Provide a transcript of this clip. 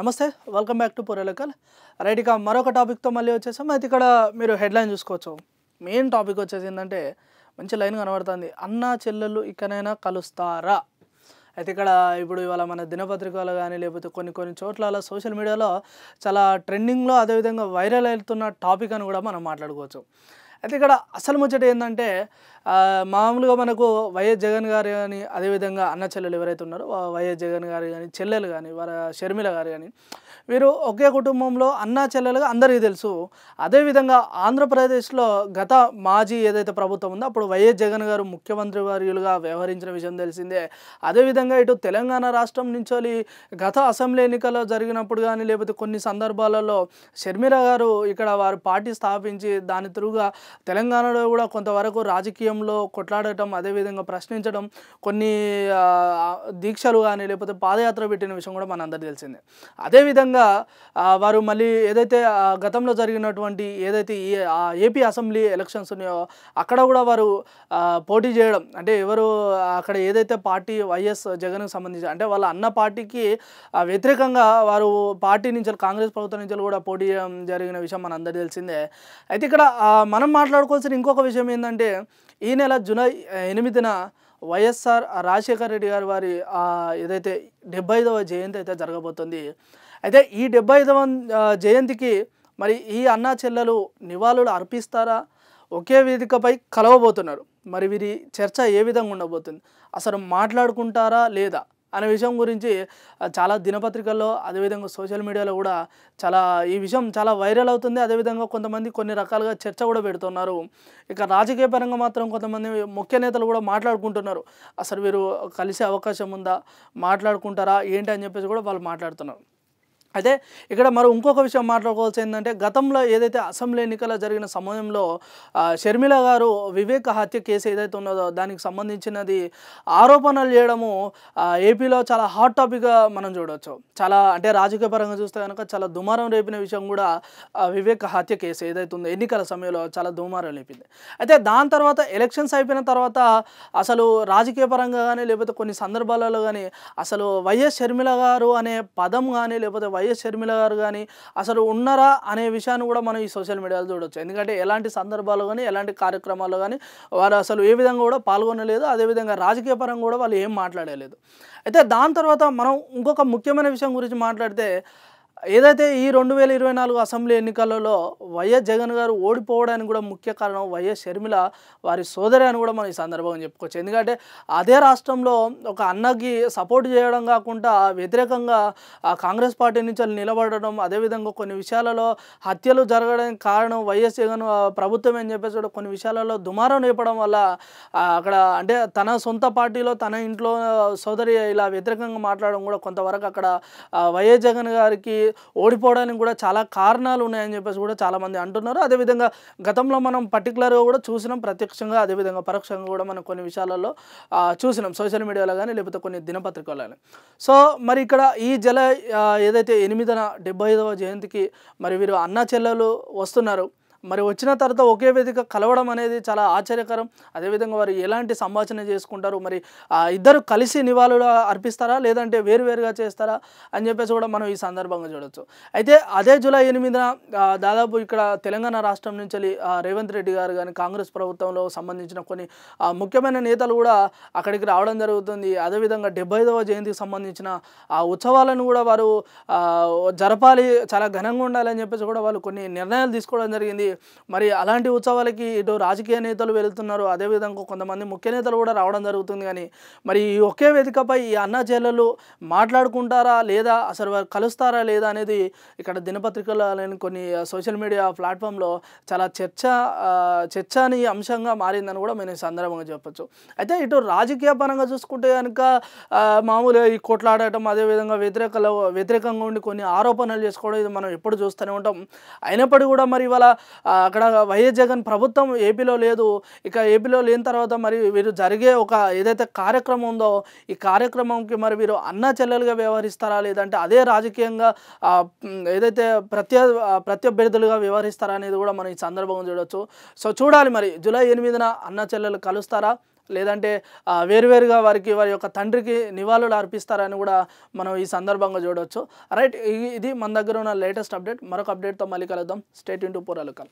నమస్తే, welcome back to పొరలకల్. Right, ఇక మరొక టాపిక్తో మళ్ళీ వచ్చేసాం. అయితే ఇక్కడ మీరు హెడ్లైన్ చూసుకోవచ్చు. మెయిన్ టాపిక్ వచ్చేసి ఏంటంటే మంచి లైన్ కనబడుతుంది, అన్నా చెల్లెళ్ళు ఇకనైనా కలుస్తారా. అయితే ఇక్కడ ఇప్పుడు ఇవాళ మన దినపత్రికలు కానీ లేకపోతే కొన్ని చోట్ల సోషల్ మీడియాలో చాలా ట్రెండింగ్లో అదేవిధంగా వైరల్ అవుతున్న టాపిక్ అని కూడా మనం మాట్లాడుకోవచ్చు. అయితే ఇక్కడ అసలు ముచ్చట ఏంటంటే మామూలుగా మనకు వైఎస్ జగన్ గారు కానీ అదేవిధంగా అన్న చెల్లెలు ఎవరైతే ఉన్నారో వైఎస్ జగన్ గారు కానీ చెల్లెలు కానీ వారి షర్మిల గారు కానీ వీరు ఒకే కుటుంబంలో అన్న చెల్లెలుగా అందరికీ తెలుసు. అదేవిధంగా ఆంధ్రప్రదేశ్లో గత మాజీ ఏదైతే ప్రభుత్వం ఉందో అప్పుడు వైఎస్ జగన్ గారు ముఖ్యమంత్రి వర్యులుగా వ్యవహరించిన విషయం తెలిసిందే. అదేవిధంగా ఇటు తెలంగాణ రాష్ట్రం నుంచి గత అసెంబ్లీ ఎన్నికల్లో జరిగినప్పుడు కానీ లేకపోతే కొన్ని సందర్భాలలో షర్మిల గారు ఇక్కడ వారు పార్టీ స్థాపించి దాని తిరుగుగా తెలంగాణలో కూడా కొంతవరకు రాజకీయంలో కొట్లాడటం అదేవిధంగా ప్రశ్నించడం కొన్ని దీక్షలు కానీ లేకపోతే పాదయాత్ర పెట్టిన విషయం కూడా మనందరికీ తెలిసిందే. అదేవిధంగా వారు మళ్ళీ ఏదైతే గతంలో జరిగినటువంటి ఏదైతే ఏపీ అసెంబ్లీ ఎలక్షన్స్ ఉన్నాయో అక్కడ కూడా వారు పోటీ చేయడం అంటే ఎవరు అక్కడ ఏదైతే పార్టీ వైఎస్ జగన్కి సంబంధించి అంటే వాళ్ళ అన్న పార్టీకి వ్యతిరేకంగా వారు పార్టీ నుంచి కాంగ్రెస్ ప్రభుత్వం నుంచి కూడా పోటీ చేయడం జరిగిన విషయం మనందరికీ తెలిసిందే. అయితే ఇక్కడ మనం మాట్లాడుకోవాల్సిన ఇంకొక విషయం ఏంటంటే ఈ నెల జూలై 8న వైఎస్ఆర్ రాజశేఖర రెడ్డి గారి వారి ఏదైతే 75వ జయంతి అయితే జరగబోతుంది. అయితే ఈ 75వ జయంతికి మరి ఈ అన్నా చెల్లెలు నివాళులు అర్పిస్తారా, ఒకే వేదికపై కలవబోతున్నారు. మరి వీరి చర్చ ఏ విధంగా ఉండబోతుంది, అసలు మాట్లాడుకుంటారా లేదా అనే విషయం గురించి చాలా దినపత్రికల్లో అదేవిధంగా సోషల్ మీడియాలో కూడా ఈ విషయం చాలా వైరల్ అవుతుంది. అదేవిధంగా కొంతమంది కొన్ని రకాలుగా చర్చ కూడా పెడుతున్నారు. ఇక రాజకీయ పరంగా మాత్రం కొంతమంది ముఖ్య నేతలు కూడా మాట్లాడుకుంటున్నారు, అసలు వీరు కలిసే అవకాశం ఉందా, మాట్లాడుకుంటారా ఏంటి అని చెప్పేసి కూడా వాళ్ళు మాట్లాడుతున్నారు. అయితే ఇక్కడ మరి ఇంకొక విషయం మాట్లాడుకోవాల్సి ఏంటంటే గతంలో ఏదైతే అసెంబ్లీ ఎన్నికల జరిగిన సమయంలో షర్మిల గారు వివేక హత్య కేసు ఏదైతే ఉన్నదో దానికి సంబంధించినది ఆరోపణలు చేయడము ఏపీలో చాలా హాట్ టాపిక్గా మనం చూడవచ్చు. చాలా అంటే రాజకీయ పరంగా చూస్తే కనుక చాలా దుమారం రేపిన విషయం కూడా వివేక హత్య కేసు ఏదైతే ఉందో ఎన్నికల సమయంలో చాలా దుమారం రేపింది. అయితే దాని తర్వాత ఎలక్షన్స్ అయిపోయిన తర్వాత అసలు రాజకీయ పరంగా కానీ లేకపోతే కొన్ని సందర్భాలలో కానీ అసలు వైఎస్ షర్మిల గారు అనే పదం కానీ లేకపోతే వైఎస్ షర్మిల గారు కానీ అసలు ఉన్నారా అనే విషయాన్ని కూడా మనం ఈ సోషల్ మీడియాలో చూడవచ్చు. ఎందుకంటే ఎలాంటి సందర్భాలు కానీ ఎలాంటి కార్యక్రమాల్లో కానీ వారు అసలు ఏ విధంగా కూడా పాల్గొనలేదు, అదేవిధంగా రాజకీయ పరంగా కూడా వాళ్ళు ఏం మాట్లాడలేదు. అయితే దాని తర్వాత మనం ఇంకొక ముఖ్యమైన విషయం గురించి మాట్లాడితే ఏదైతే ఈ 2024 అసెంబ్లీ ఎన్నికలలో వైఎస్ జగన్ గారు ఓడిపోవడానికి కూడా ముఖ్య కారణం వైఎస్ షర్మిల వారి సోదరి అని కూడా మనం ఈ సందర్భంగా చెప్పుకోవచ్చు. ఎందుకంటే అదే రాష్ట్రంలో ఒక అన్నకి సపోర్ట్ చేయడం కాకుండా వ్యతిరేకంగా కాంగ్రెస్ పార్టీ నుంచి నిలబడడం అదేవిధంగా కొన్ని విషయాలలో హత్యలు జరగడానికి కారణం వైఎస్ జగన్ ప్రభుత్వం అని చెప్పేసి కూడా కొన్ని విషయాలలో దుమారం రేపడం వల్ల అక్కడ అంటే తన సొంత పార్టీలో తన ఇంట్లో సోదరి ఇలా వ్యతిరేకంగా మాట్లాడడం కూడా కొంతవరకు అక్కడ వైఎస్ జగన్ గారికి ఓడిపోవడానికి కూడా చాలా కారణాలు ఉన్నాయని చెప్పేసి కూడా చాలామంది అంటున్నారు. అదేవిధంగా గతంలో మనం పర్టికులర్గా కూడా చూసినాం, ప్రత్యక్షంగా అదేవిధంగా పరోక్షంగా కూడా మనం కొన్ని విషయాలలో చూసినాం సోషల్ మీడియాలో కానీ లేకపోతే కొన్ని దినపత్రికల్లో కానీ. సో మరి ఇక్కడ ఈ ఏదైతే 8న 75వ జయంతికి మరి వీరు అన్నా చెల్లెలు వస్తున్నారు. మరి వచ్చిన తర్వాత ఒకే వేదిక కలవడం అనేది చాలా ఆశ్చర్యకరం. అదేవిధంగా వారు ఎలాంటి సంభాషణ చేసుకుంటారు, మరి ఇద్దరు కలిసి నివాళులు అర్పిస్తారా లేదంటే వేరువేరుగా చేస్తారా అని చెప్పేసి కూడా మనం ఈ సందర్భంగా చూడవచ్చు. అయితే అదే జూలై 8న దాదాపు ఇక్కడ తెలంగాణ రాష్ట్రం నుంచి రేవంత్ రెడ్డి గారు కానీ కాంగ్రెస్ ప్రభుత్వంలో సంబంధించిన కొన్ని ముఖ్యమైన నేతలు కూడా అక్కడికి రావడం జరుగుతుంది. అదేవిధంగా 75వ జయంతికి సంబంధించిన ఆ ఉత్సవాలను కూడా వారు జరపాలి, చాలా ఘనంగా ఉండాలని చెప్పేసి కూడా వాళ్ళు కొన్ని నిర్ణయాలు తీసుకోవడం జరిగింది. మరి అలాంటి ఉత్సవాలకి ఇటు రాజకీయ నేతలు వెళ్తున్నారు, అదేవిధంగా కొంతమంది ముఖ్య నేతలు కూడా రావడం జరుగుతుంది. కానీ మరి ఈ ఒకే వేదికపై ఈ అన్నా చెల్లెలు మాట్లాడుకుంటారా లేదా అసలు వారు కలుస్తారా లేదా అనేది ఇక్కడ దినపత్రికల్లో కొన్ని సోషల్ మీడియా ప్లాట్ఫామ్లో చాలా చర్చని అంశంగా మారిందని కూడా మేము ఈ సందర్భంగా చెప్పచ్చు. అయితే ఇటు రాజకీయ పరంగా చూసుకుంటే కనుక మామూలుగా ఈ కొట్లాడటం అదేవిధంగా వ్యతిరేకంగా ఉండి కొన్ని ఆరోపణలు చేసుకోవడం ఇది మనం ఎప్పుడు చూస్తూనే ఉంటాం. అయినప్పటికీ కూడా మరి ఇవాళ అక్కడ వైఎస్ జగన్ ప్రభుత్వం ఏపీలో లేదు. ఇక ఏపీలో లేని తర్వాత మరి వీరు జరిగే ఒక ఏదైతే కార్యక్రమం ఉందో ఈ కార్యక్రమంకి మరి వీరు అన్నా చెల్లెలుగా వ్యవహరిస్తారా లేదంటే అదే రాజకీయంగా ఏదైతే ప్రత్యర్థులుగా వ్యవహరిస్తారా అనేది కూడా మనం ఈ సందర్భంగా చూడవచ్చు. సో చూడాలి మరి జూలై 8న అన్నా చెల్లెలు కలుస్తారా లేదంటే వేరువేరుగా వారి యొక్క తండ్రికి నివాళులు అర్పిస్తారని కూడా మనం ఈ సందర్భంగా చూడవచ్చు. రైట్, ఇది మన దగ్గర ఉన్న లేటెస్ట్ అప్డేట్. మరొక అప్డేట్తో మళ్ళీ కలుద్దాం. Stay tune to పురాలుకల్.